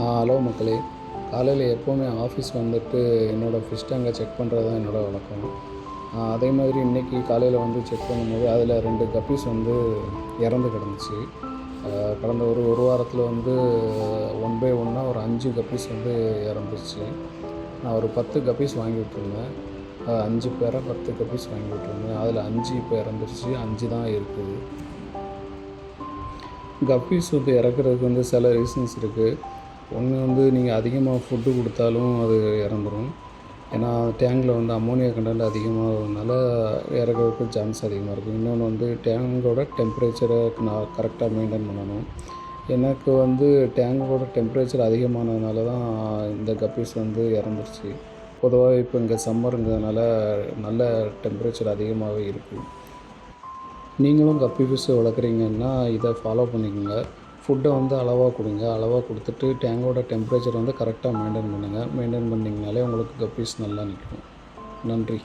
Hello மக்களே. காலையில் எப்போவுமே ஆஃபீஸ் வந்துட்டு என்னோடய ஃபிஷ் டேங்கை செக் பண்ணுறது தான் என்னோடய வழக்கம். அதே மாதிரி இன்றைக்கி காலையில் வந்து செக் பண்ணும்போது அதில் 2 கப்பீஸ் வந்து இறந்து கிடந்துச்சு. கடந்த ஒரு வாரத்தில் வந்து 1 பை 1 ஒரு 5 கப்பீஸ் வந்து இறந்துச்சு. நான் ஒரு 10 கப்பீஸ் வாங்கி விட்டுருந்தேன். 5 பேரை 10 கப்பீஸ் வாங்கி விட்டுருந்தேன். அதில் 5 இப்போ இறந்துருச்சு, 5 தான் இருக்குது. கப்பீஸ் வந்து இறக்குறதுக்கு வந்து சில ரீசன்ஸ் இருக்குது. ஒன்று வந்து நீங்கள் அதிகமாக ஃபுட்டு கொடுத்தாலும் அது இறந்துடும். ஏன்னா டேங்கில் வந்து அம்மோனியா கண்டென்ட் அதிகமாகிறதுனால இறக்குறதுக்கு சான்ஸ் அதிகமாக இருக்கும். இன்னொன்று வந்து டேங்கோட டெம்பரேச்சரை நான் கரெக்டாக மெயின்டைன் பண்ணணும். எனக்கு வந்து டேங்கோட டெம்பரேச்சர் அதிகமானதுனால தான் இந்த கப்பீஸ் வந்து இறந்துருச்சு. பொதுவாக இப்போ இங்கே சம்மருங்கிறதுனால நல்ல டெம்பரேச்சர் அதிகமாகவே இருக்குது. நீங்களும் கப்பி ஃபிஷ் வளர்க்குறீங்கன்னா இதை ஃபாலோ பண்ணிக்கோங்க. ஃபுட்டை வந்து அளவாக கொடுங்க. அளவாக கொடுத்துட்டு டேங்கோட டெம்பரேச்சர் வந்து கரெக்டாக மெயின்டைன் பண்ணுங்கள். மெயின்டைன் பண்ணிங்கனாலே உங்களுக்கு கப்பீஸ் நல்லா நிற்கும். நன்றி.